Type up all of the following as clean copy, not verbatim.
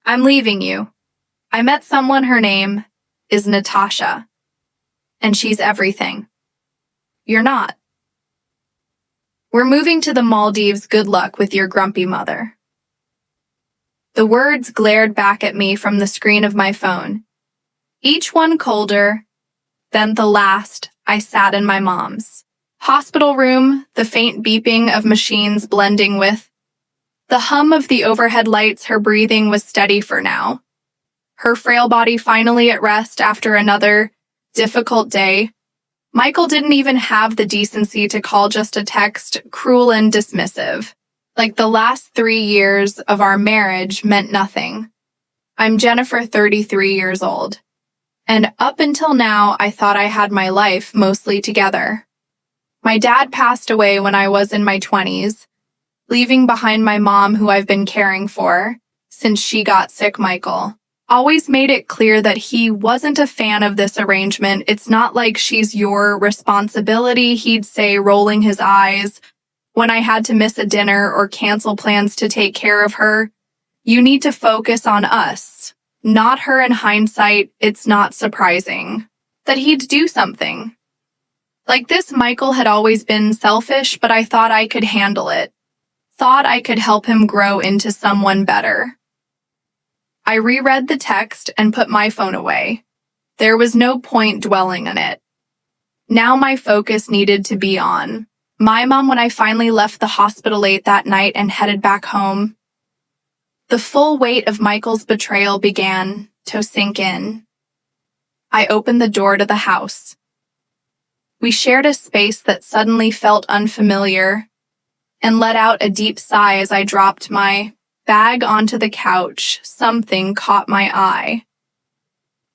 I'm leaving you. I met someone, her name is Natasha, and she's everything. You're not. We're moving to the Maldives. Good luck with your grumpy mother. The words glared back at me from the screen of my phone. Each one colder than the last. I sat in my mom's hospital room, the faint beeping of machines blending with the hum of the overhead lights. Her breathing was steady for now. Her frail body finally at rest after another difficult day. Michael didn't even have the decency to call, just a text, cruel and dismissive. Like the last 3 years of our marriage meant nothing. I'm Jennifer, 33 years old. And up until now, I thought I had my life mostly together. My dad passed away when I was in my 20s, leaving behind my mom, who I've been caring for since she got sick. Michael always made it clear that he wasn't a fan of this arrangement. It's not like she's your responsibility, he'd say, rolling his eyes when I had to miss a dinner or cancel plans to take care of her. You need to focus on us, not her. In hindsight, it's not surprising that he'd do something like this. Michael had always been selfish, but I thought I could handle it. Thought I could help him grow into someone better. I reread the text and put my phone away. There was no point dwelling on it. Now my focus needed to be on my mom. When I finally left the hospital late that night and headed back home, the full weight of Michael's betrayal began to sink in. I opened the door to the house. We shared a space that suddenly felt unfamiliar, and let out a deep sigh as I dropped my bag onto the couch. Something caught my eye.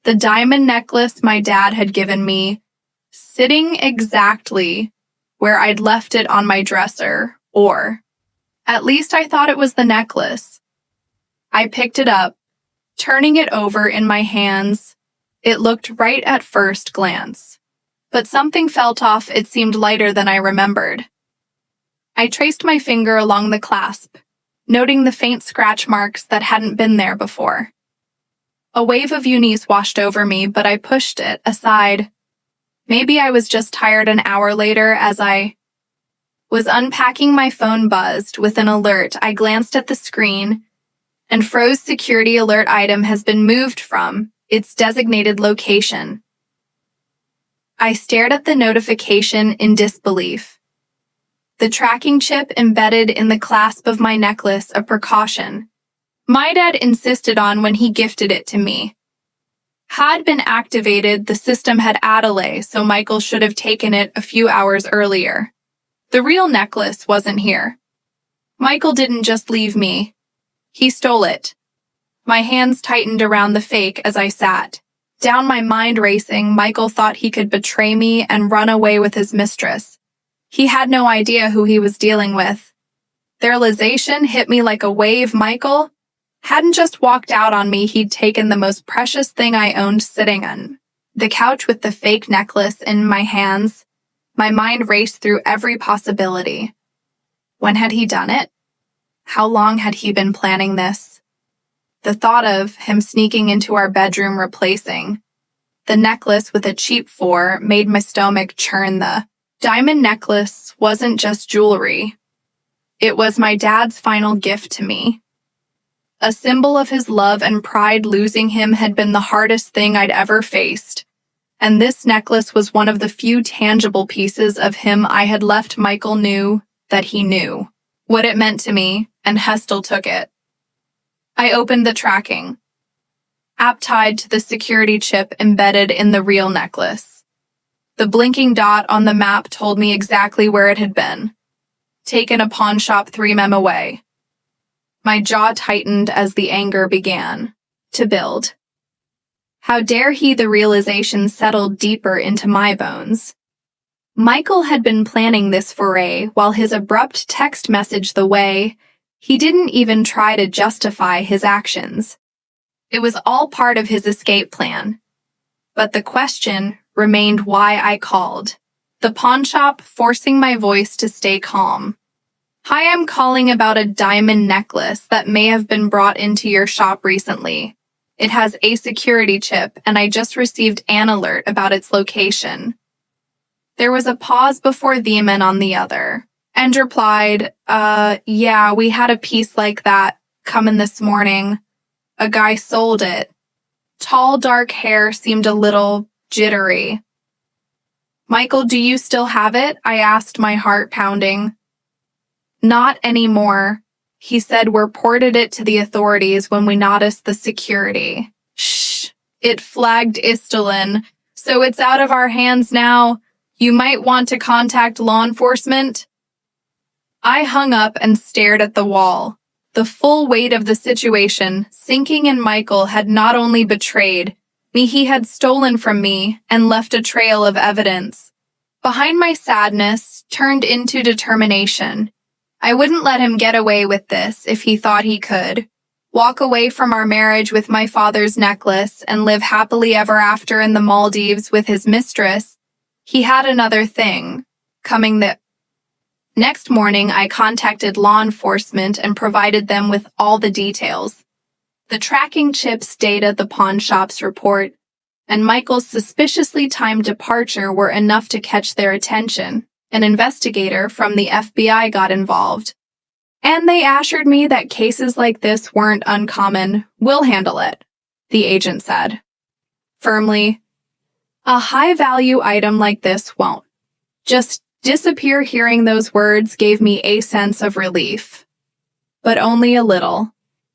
The diamond necklace my dad had given me, sitting exactly where I'd left it on my dresser, or at least I thought it was the necklace. I picked it up, turning it over in my hands. It looked right at first glance, but something felt off. It seemed lighter than I remembered. I traced my finger along the clasp, noting the faint scratch marks that hadn't been there before. A wave of unease washed over me, but I pushed it aside. Maybe I was just tired. An hour later, as I was unpacking, my phone buzzed with an alert. I glanced at the screen and froze. Security alert: item has been moved from its designated location. I stared at the notification in disbelief. The tracking chip embedded in the clasp of my necklace, a precaution my dad insisted on when he gifted it to me, had been activated. The system had a delay, so Michael should have taken it a few hours earlier. The real necklace wasn't here. Michael didn't just leave me. He stole it. My hands tightened around the fake as I sat down, my mind racing. Michael thought he could betray me and run away with his mistress. He had no idea who he was dealing with. The realization hit me like a wave. Michael hadn't just walked out on me, he'd taken the most precious thing I owned, sitting on the couch with the fake necklace in my hands. My mind raced through every possibility. When had he done it? How long had he been planning this? The thought of him sneaking into our bedroom, replacing the necklace with a cheap four, made my stomach churn. The diamond necklace wasn't just jewelry. It was my dad's final gift to me, a symbol of his love and pride. Losing him had been the hardest thing I'd ever faced, and this necklace was one of the few tangible pieces of him I had left. Michael knew that he knew what it meant to me, and Hestel took it. I opened the tracking app tied to the security chip embedded in the real necklace. The blinking dot on the map told me exactly where it had been, taken a pawn shop 3 m away. My jaw tightened as the anger began to build. How dare he? The realization settled deeper into my bones. Michael had been planning this foray, while his abrupt text message the way he didn't even try to justify his actions. It was all part of his escape plan. But the question remained why I called the pawn shop, forcing my voice to stay calm. Hi, I'm calling about a diamond necklace that may have been brought into your shop recently. It has a security chip, and I just received an alert about its location. There was a pause before the man on the other, and replied, yeah, we had a piece like that come in this morning. A guy sold it. Tall, dark hair seemed a little jittery. Michael, do you still have it? I asked, my heart pounding. Not anymore. He said we reported it to the authorities when we noticed the security. Shh. It flagged Istalin, so it's out of our hands now. You might want to contact law enforcement. I hung up and stared at the wall. The full weight of the situation, sinking in Michael, had not only betrayed me, he had stolen from me and left a trail of evidence. Behind my sadness turned into determination. I wouldn't let him get away with this if he thought he could. Walk away from our marriage with my father's necklace and live happily ever after in the Maldives with his mistress. He had another thing coming. Next morning, I contacted law enforcement and provided them with all the details. The tracking chips data, the pawn shop's report, and Michael's suspiciously timed departure were enough to catch their attention. An investigator from the FBI got involved, and they assured me that cases like this weren't uncommon. We'll handle it, the agent said. Firmly, a high-value item like this won't just disappear. Hearing those words gave me a sense of relief, but only a little.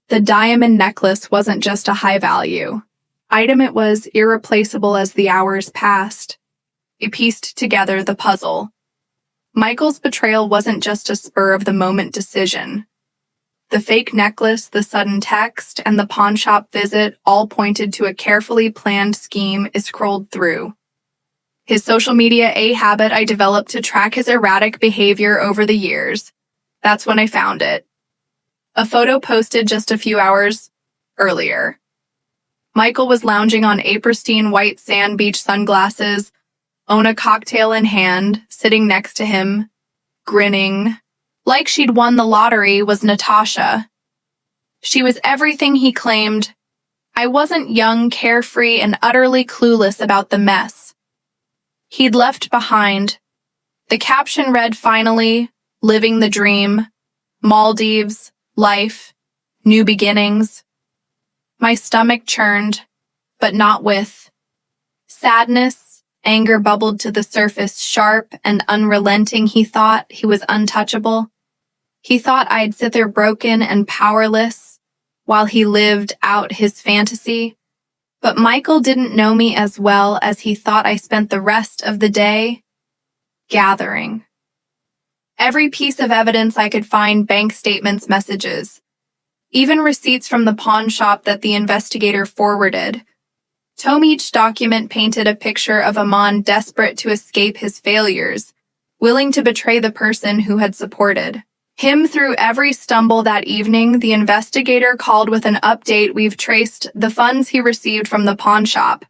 The diamond necklace wasn't just a high-value item, it was irreplaceable. As the hours passed, I pieced together the puzzle. Michael's betrayal wasn't just a spur-of-the-moment decision. The fake necklace, the sudden text, and the pawn shop visit all pointed to a carefully planned scheme I scrolled through. His social media, a habit I developed to track his erratic behavior over the years. That's when I found it. A photo posted just a few hours earlier. Michael was lounging on a pristine white sand beach, sunglasses, own a cocktail in hand, sitting next to him, grinning, like she'd won the lottery, was Natasha. She was everything he claimed. I wasn't young, carefree, and utterly clueless about the mess he'd left behind. The caption read, finally, living the dream, Maldives, life, new beginnings. My stomach churned, but not with sadness. Anger bubbled to the surface, sharp and unrelenting. He thought he was untouchable. He thought I'd sit there broken and powerless while he lived out his fantasy. But Michael didn't know me as well as he thought. I spent the rest of the day gathering every piece of evidence I could find: bank statements, messages, even receipts from the pawn shop that the investigator forwarded. Each document painted a picture of a man desperate to escape his failures, willing to betray the person who had supported him through every stumble. That evening, the investigator called with an update. We've traced the funds he received from the pawn shop.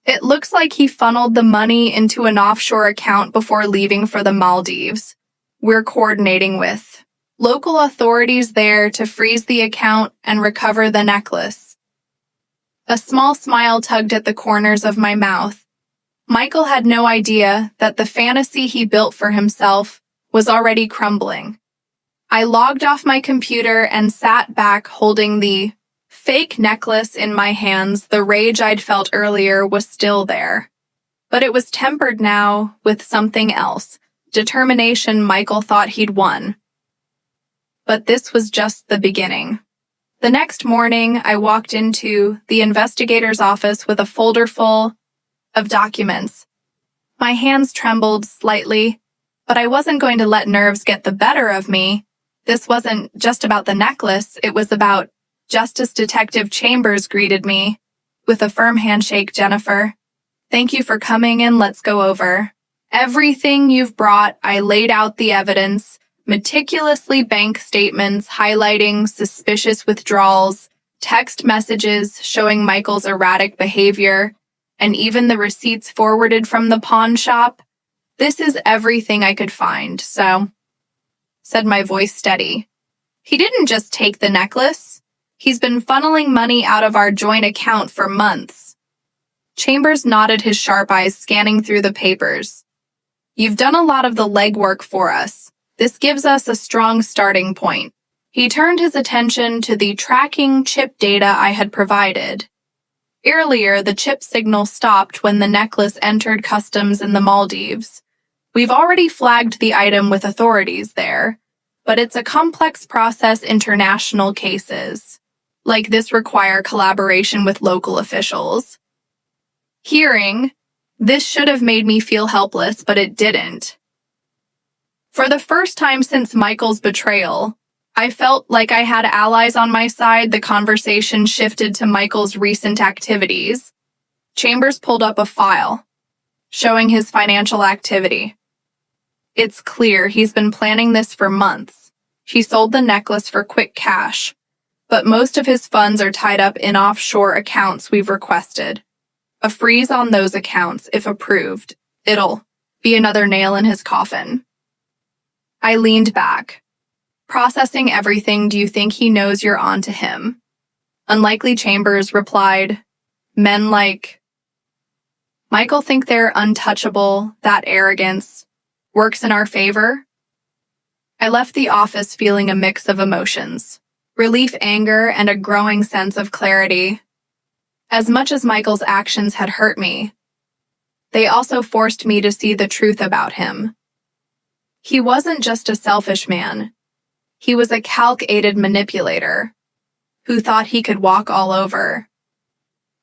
It looks like he funneled the money into an offshore account before leaving for the Maldives. We're coordinating with local authorities there to freeze the account and recover the necklace. A small smile tugged at the corners of my mouth. Michael had no idea that the fantasy he built for himself was already crumbling. I logged off my computer and sat back, holding the fake necklace in my hands. The rage I'd felt earlier was still there, but it was tempered now with something else. Determination. Michael thought he'd won, but this was just the beginning. The next morning, I walked into the investigator's office with a folder full of documents. My hands trembled slightly, but I wasn't going to let nerves get the better of me. This wasn't just about the necklace, it was about Justice Detective Chambers greeted me with a firm handshake. Jennifer, thank you for coming in. Let's go over everything you've brought. I laid out the evidence, meticulously: bank statements highlighting suspicious withdrawals, text messages showing Michael's erratic behavior, and even the receipts forwarded from the pawn shop. This is everything I could find. So said my voice steady. He didn't just take the necklace. He's been funneling money out of our joint account for months. Chambers nodded, his sharp eyes scanning through the papers. You've done a lot of the legwork for us. This gives us a strong starting point. He turned his attention to the tracking chip data I had provided. Earlier, the chip signal stopped when the necklace entered customs in the Maldives. We've already flagged the item with authorities there, but it's a complex process. International cases like this require collaboration with local officials. Hearing this should have made me feel helpless, but it didn't. For the first time since Michael's betrayal, I felt like I had allies on my side. The conversation shifted to Michael's recent activities. Chambers pulled up a file showing his financial activity. It's clear he's been planning this for months. He sold the necklace for quick cash, but most of his funds are tied up in offshore accounts we've requested. A freeze on those accounts, if approved, it'll be another nail in his coffin. I leaned back, processing everything. Do you think he knows you're onto him? Unlikely, Chambers replied. Men like Michael think they're untouchable. That arrogance works in our favor. I left the office feeling a mix of emotions, relief, anger, and a growing sense of clarity. As much as Michael's actions had hurt me, they also forced me to see the truth about him. He wasn't just a selfish man. He was a calculated manipulator who thought he could walk all over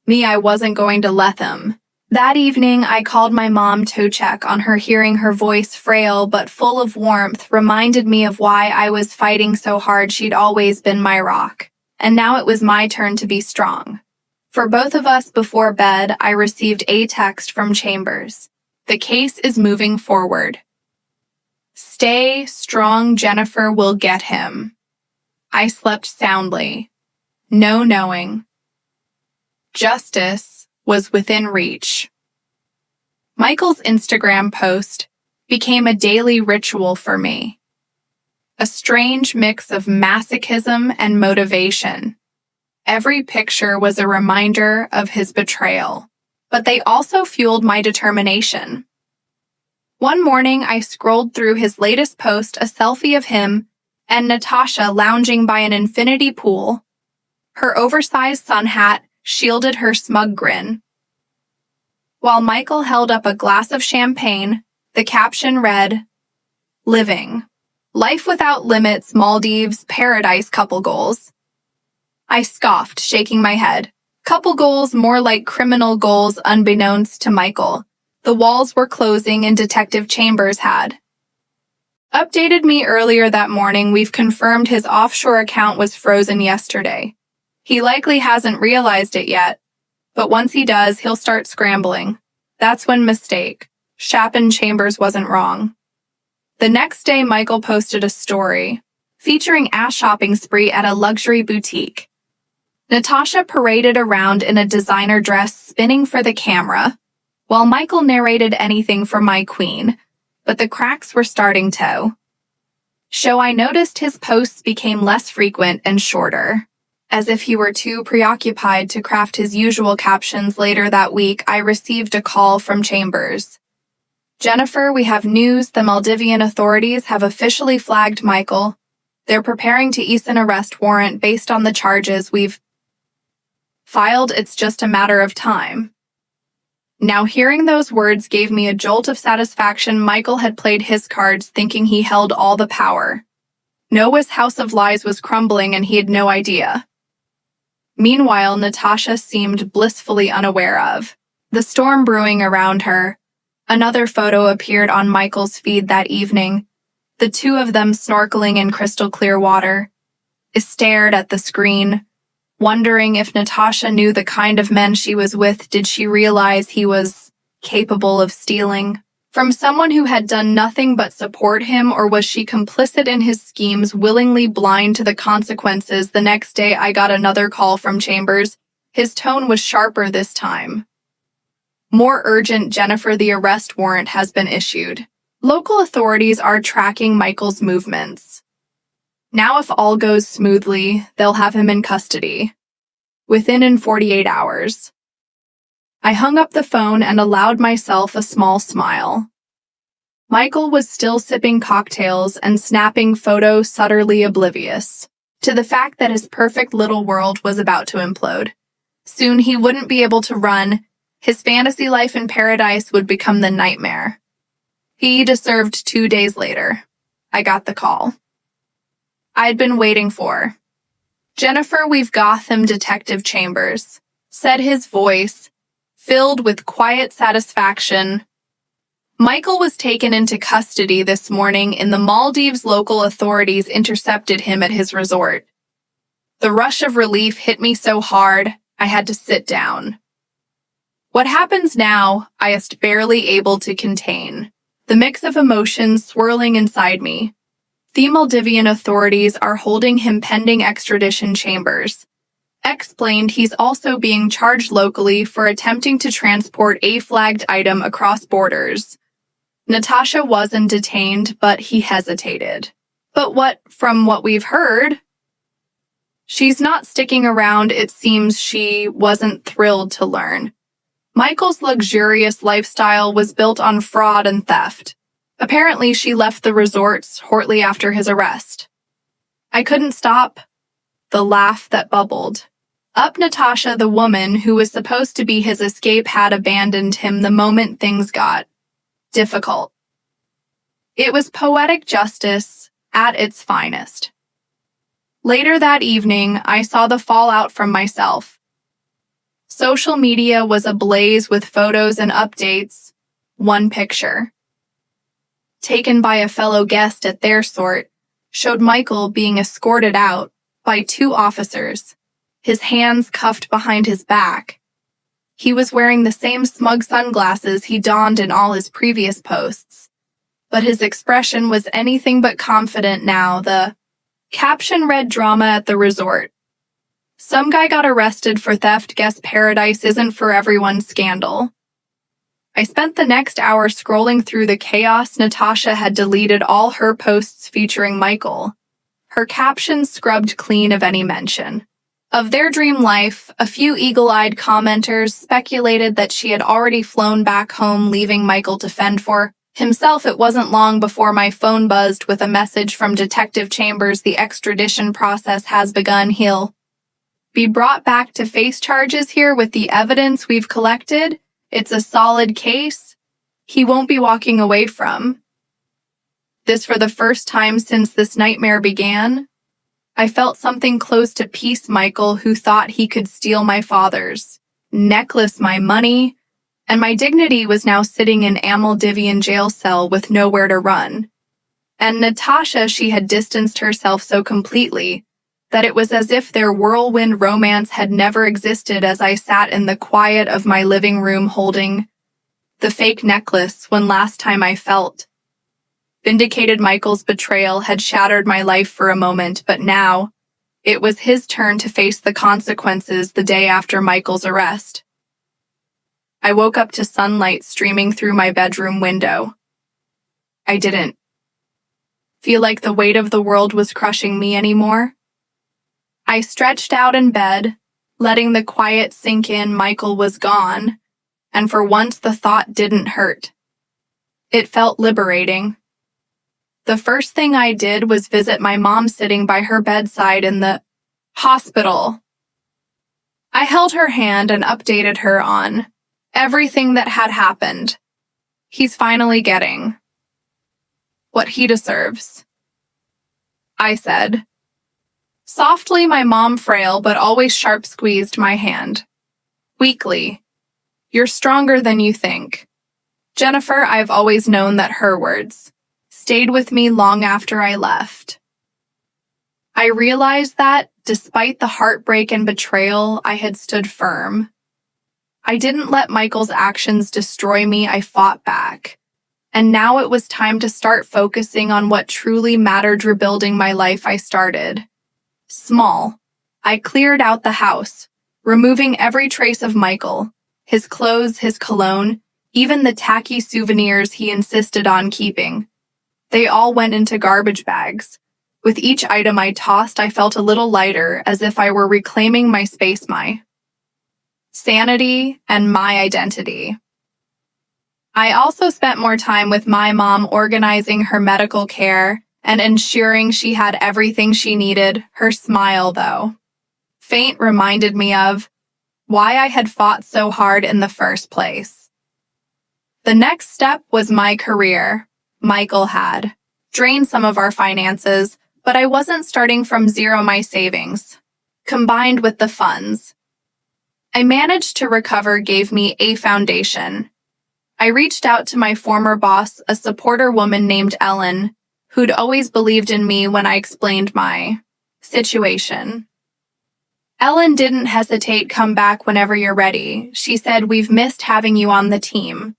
me. I wasn't going to let him. That evening, I called my mom to check on her. Hearing her voice, frail but full of warmth, reminded me of why I was fighting so hard. She'd always been my rock, and now it was my turn to be strong. For both of us. Before bed, I received a text from Chambers. The case is moving forward. Stay strong, Jennifer will get him. I slept soundly, no knowing justice was within reach. Michael's Instagram post became a daily ritual for me, a strange mix of masochism and motivation. Every picture was a reminder of his betrayal, but they also fueled my determination. One morning, I scrolled through his latest post, a selfie of him and Natasha lounging by an infinity pool. Her oversized sun hat shielded her smug grin. While Michael held up a glass of champagne, the caption read, "Living life without limits, Maldives, paradise, couple goals." I scoffed, shaking my head. Couple goals, more like criminal goals. Unbeknownst to Michael, the walls were closing and Detective Chambers had updated me earlier that morning. We've confirmed his offshore account was frozen yesterday. He likely hasn't realized it yet, but once he does, he'll start scrambling. That's when mistake. Chapin, Chambers wasn't wrong. The next day, Michael posted a story featuring a shopping spree at a luxury boutique. Natasha paraded around in a designer dress, spinning for the camera, while Michael narrated anything for my queen, but the cracks were starting to show. I noticed his posts became less frequent and shorter, as if he were too preoccupied to craft his usual captions. Later that week, I received a call from Chambers. "Jennifer, we have news. The Maldivian authorities have officially flagged Michael. They're preparing to issue an arrest warrant based on the charges we've filed. It's just a matter of time." Now, hearing those words gave me a jolt of satisfaction. Michael had played his cards, thinking he held all the power. Noah's house of lies was crumbling, and he had no idea. Meanwhile, Natasha seemed blissfully unaware of the storm brewing around her. Another photo appeared on Michael's feed that evening, the two of them snorkeling in crystal clear water. I stared at the screen, wondering if Natasha knew the kind of men she was with. Did she realize he was capable of stealing from someone who had done nothing but support him, or was she complicit in his schemes, willingly blind to the consequences? The next day, I got another call from Chambers. His tone was sharper this time. More urgent. "Jennifer, the arrest warrant has been issued. Local authorities are tracking Michael's movements. Now, if all goes smoothly, they'll have him in custody within 48 hours. I hung up the phone and allowed myself a small smile. Michael was still sipping cocktails and snapping photos, subtly oblivious to the fact that his perfect little world was about to implode. Soon he wouldn't be able to run. His fantasy life in paradise would become the nightmare he deserved. 2 days later, I got the call I'd been waiting for. "Jennifer, we've got them, Detective Chambers," said his voice, filled with quiet satisfaction. Michael was taken into custody this morning in the Maldives. Local authorities intercepted him at his resort. The rush of relief hit me so hard, I had to sit down. "What happens now?" I asked, barely able to contain the mix of emotions swirling inside me. "The Maldivian authorities are holding him pending extradition." Chambers explained he's also being charged locally for attempting to transport a flagged item across borders. Natasha wasn't detained, but he hesitated. "But from what we've heard, she's not sticking around." It seems she wasn't thrilled to learn Michael's luxurious lifestyle was built on fraud and theft. Apparently, she left the resort shortly after his arrest. I couldn't stop the laugh that bubbled up. Natasha, the woman who was supposed to be his escape, had abandoned him the moment things got difficult. It was poetic justice at its finest. Later that evening, I saw the fallout from myself. Social media was ablaze with photos and updates. One picture, taken by a fellow guest at their sort, showed Michael being escorted out by 2 officers, his hands cuffed behind his back. He was wearing the same smug sunglasses he donned in all his previous posts, but his expression was anything but confident now. The caption read, "Drama at the resort. Some guy got arrested for theft. Guess paradise isn't for everyone. Scandal." I spent the next hour scrolling through the chaos. Natasha had deleted all her posts featuring Michael, her captions scrubbed clean of any mention of their dream life. A few eagle-eyed commenters speculated that she had already flown back home, leaving Michael to fend for himself. It wasn't long before my phone buzzed with a message from Detective Chambers. "The extradition process has begun. He'll be brought back to face charges here with the evidence we've collected. It's a solid case. He won't be walking away from this." For the first time since this nightmare began, I felt something close to peace. Michael, who thought he could steal my father's necklace, my money, and my dignity, was now sitting in a Maldivian jail cell with nowhere to run. And Natasha, she had distanced herself so completely that it was as if their whirlwind romance had never existed. As I sat in the quiet of my living room holding the fake necklace, when last time I felt vindicated, Michael's betrayal had shattered my life for a moment, but now it was his turn to face the consequences. The day after Michael's arrest, I woke up to sunlight streaming through my bedroom window. I didn't feel like the weight of the world was crushing me anymore. I stretched out in bed, letting the quiet sink in. Michael was gone, and for once the thought didn't hurt. It felt liberating. The first thing I did was visit my mom, sitting by her bedside in the hospital. I held her hand and updated her on everything that had happened. "He's finally getting what he deserves," I said softly. My mom, frail but always sharp, squeezed my hand weakly. "You're stronger than you think, Jennifer." I've always known that. Her words stayed with me long after I left. I realized that, despite the heartbreak and betrayal, I had stood firm. I didn't let Michael's actions destroy me. I fought back. And now it was time to start focusing on what truly mattered, rebuilding my life. I started small. I cleared out the house, removing every trace of Michael, his clothes, his cologne, even the tacky souvenirs he insisted on keeping. They all went into garbage bags. With each item I tossed, I felt a little lighter, as if I were reclaiming my space, my sanity, and my identity. I also spent more time with my mom organizing her medical care and ensuring she had everything she needed. Her smile, though faint, reminded me of why I had fought so hard in the first place. The next step was my career. Michael had drained some of our finances, but I wasn't starting from zero. My savings, combined with the funds I managed to recover, gave me a foundation. I reached out to my former boss, a supporter woman named Ellen, who'd always believed in me when I explained my situation. Ellen didn't hesitate. Come back whenever you're ready. She said, we've missed having you on the team.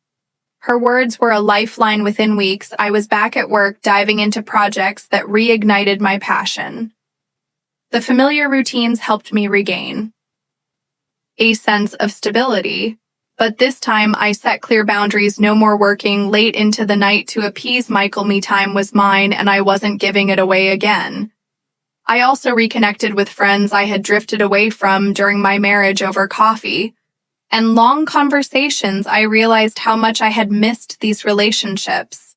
Her words were a lifeline. Within weeks, I was back at work, diving into projects that reignited my passion. The familiar routines helped me regain a sense of stability, but this time I set clear boundaries. No more working late into the night to appease Michael. Me time was mine, and I wasn't giving it away again. I also reconnected with friends I had drifted away from during my marriage over coffee and long conversations. I realized how much I had missed these relationships.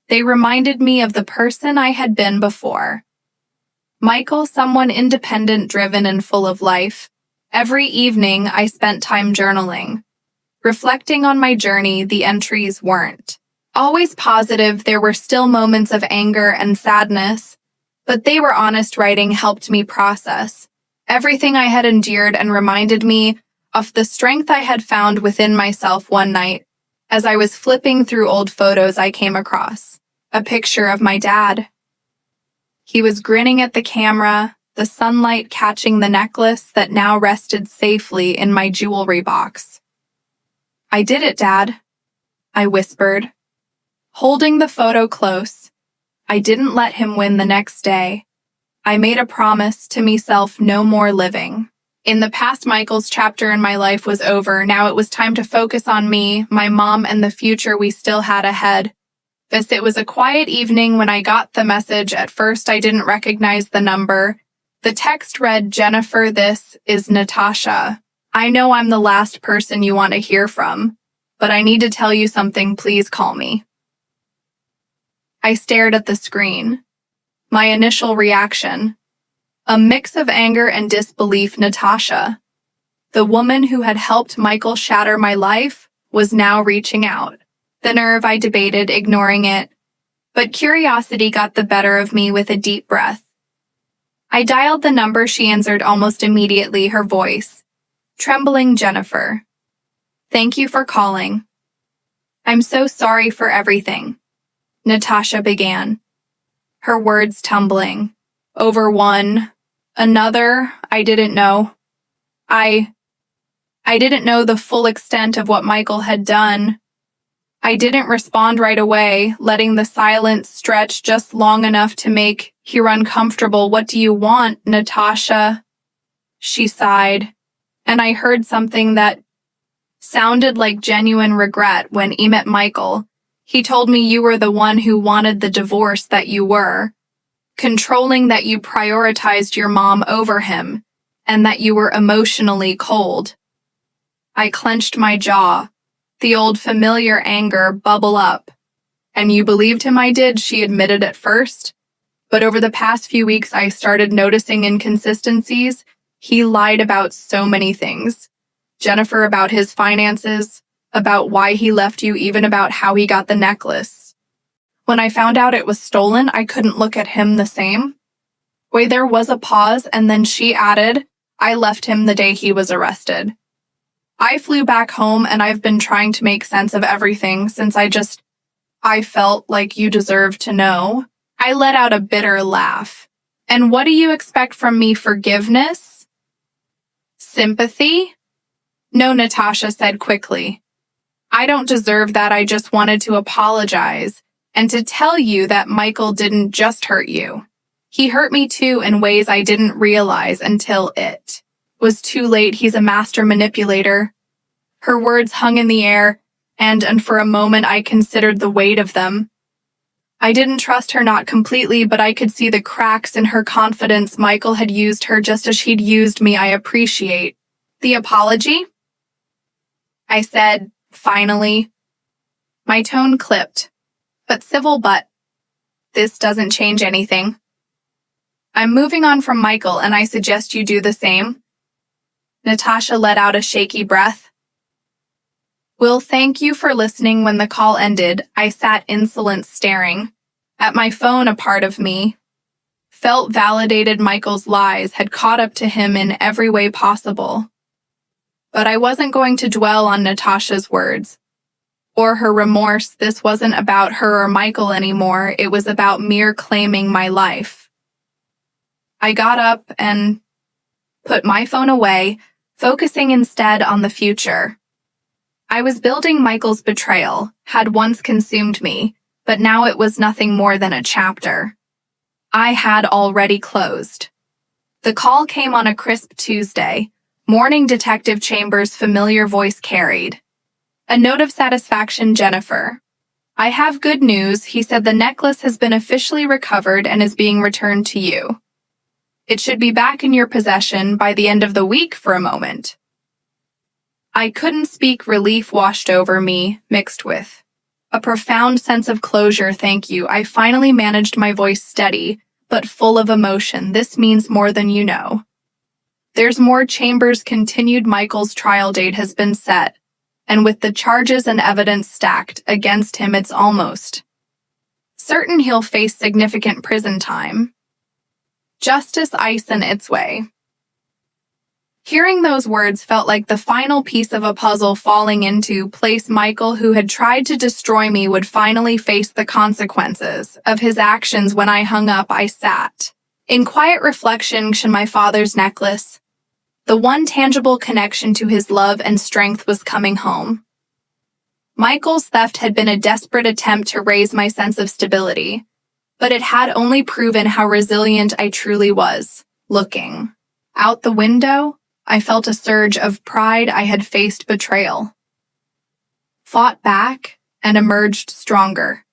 They reminded me of the person I had been before. Michael, someone independent, driven, and full of life. Every evening, I spent time journaling, reflecting on my journey. The entries weren't always positive. There were still moments of anger and sadness, but they were honest. Writing helped me process everything I had endured and reminded me of the strength I had found within myself. One night, as I was flipping through old photos, I came across a picture of my dad. He was grinning at the camera, the sunlight catching the necklace that now rested safely in my jewelry box. I did it, Dad, I whispered, holding the photo close. I didn't let him win the next day. I made a promise to myself: no more living in the past. Michael's chapter in my life was over. Now it was time to focus on me, my mom, and the future we still had ahead. It was a quiet evening when I got the message. At first, I didn't recognize the number. The text read, Jennifer, this is Natasha. I know I'm the last person you want to hear from, but I need to tell you something. Please call me. I stared at the screen. My initial reaction, a mix of anger and disbelief. Natasha, the woman who had helped Michael shatter my life, was now reaching out. The nerve. I debated ignoring it, but curiosity got the better of me. With a deep breath, I dialed the number. She answered almost immediately, her voice trembling. Jennifer, thank you for calling. I'm so sorry for everything, Natasha began, her words tumbling over one another. I didn't know. I didn't know the full extent of what Michael had done. I didn't respond right away, letting the silence stretch just long enough to make her uncomfortable. What do you want, Natasha? She sighed, and I heard something that sounded like genuine regret. When I met Michael, he told me you were the one who wanted the divorce, that you were controlling, that you prioritized your mom over him, and that you were emotionally cold. I clenched my jaw, the old familiar anger bubble up. And you believed him? I did, she admitted at first. But over the past few weeks, I started noticing inconsistencies. He lied about so many things. Jennifer, about his finances, about why he left you, even about how he got the necklace. When I found out it was stolen, I couldn't look at him the same. Wait, there was a pause, and then she added, I left him the day he was arrested. I flew back home, and I've been trying to make sense of everything since I felt like you deserved to know. I let out a bitter laugh. And what do you expect from me? Forgiveness? Sympathy? No, Natasha said quickly. I don't deserve that. I just wanted to apologize and to tell you that Michael didn't just hurt you. He hurt me too, in ways I didn't realize until it was too late. He's a master manipulator. Her words hung in the air, and for a moment I considered the weight of them. I didn't trust her, not completely, but I could see the cracks in her confidence. Michael had used her just as he'd used me. I appreciate the apology, I said, finally. My tone clipped. But civil, but this doesn't change anything. I'm moving on from Michael, and I suggest you do the same. Natasha let out a shaky breath. Will, thank you for listening. When the call ended, I sat insolent, staring at my phone. A part of me felt validated. Michael's lies had caught up to him in every way possible. But I wasn't going to dwell on Natasha's words or her remorse. This wasn't about her or Michael anymore. It was about me claiming my life. I got up and put my phone away, focusing instead on the future. I was building. Michael's betrayal had once consumed me, but now it was nothing more than a chapter I had already closed. The call came on a crisp Tuesday morning. Detective Chambers' familiar voice carried a note of satisfaction. Jennifer, I have good news, he said. The necklace has been officially recovered and is being returned to you. It should be back in your possession by the end of the week. For a moment, I couldn't speak. Relief washed over me, mixed with a profound sense of closure. Thank you. I finally managed, my voice steady, but full of emotion. This means more than you know. There's more. Chambers continued. Michael's trial date has been set, and with the charges and evidence stacked against him, it's almost certain he'll face significant prison time. Justice ice in its way. Hearing those words felt like the final piece of a puzzle falling into place. Michael, who had tried to destroy me, would finally face the consequences of his actions. When I hung up, I sat in quiet reflection. My father's necklace, the one tangible connection to his love and strength, was coming home. Michael's theft had been a desperate attempt to raise my sense of stability, but it had only proven how resilient I truly was. Looking out the window, I felt a surge of pride. I had faced betrayal, fought back, and emerged stronger.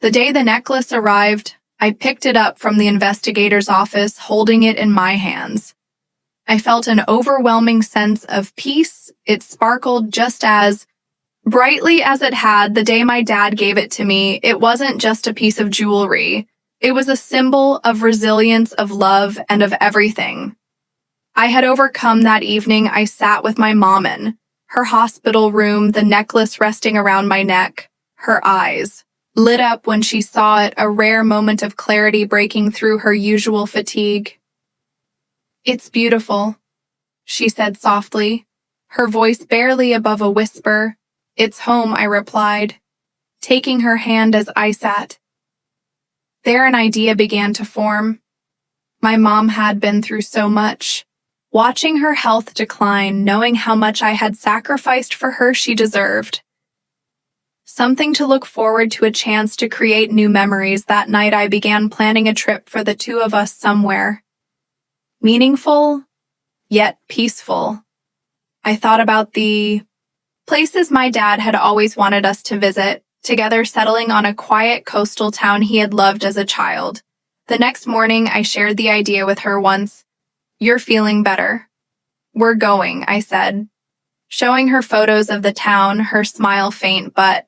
The day the necklace arrived, I picked it up from the investigator's office, holding it in my hands. I felt an overwhelming sense of peace. It sparkled just as brightly as it had the day my dad gave it to me. It wasn't just a piece of jewelry. It was a symbol of resilience, of love, and of everything I had overcome that evening. I sat with my mom in her hospital room, the necklace resting around my neck. Her eyes lit up when she saw it, a rare moment of clarity breaking through her usual fatigue. It's beautiful, she said softly, her voice barely above a whisper. It's home, I replied, taking her hand as I sat there. An idea began to form. My mom had been through so much. Watching her health decline, knowing how much I had sacrificed for her, she deserved something to look forward to, a chance to create new memories. That night I began planning a trip for the two of us, somewhere meaningful, yet peaceful. I thought about the places my dad had always wanted us to visit, together, settling on a quiet coastal town he had loved as a child. The next morning, I shared the idea with her once. You're feeling better. We're going, I said, showing her photos of the town. Her smile, faint but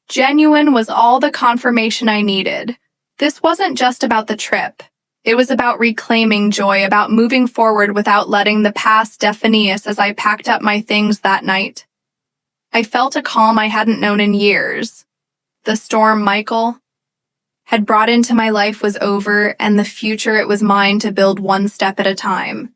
genuine, was all the confirmation I needed. This wasn't just about the trip. It was about reclaiming joy, about moving forward without letting the past define us. As I packed up my things that night, I felt a calm I hadn't known in years. The storm Michael had brought into my life was over, and the future, it was mine to build one step at a time.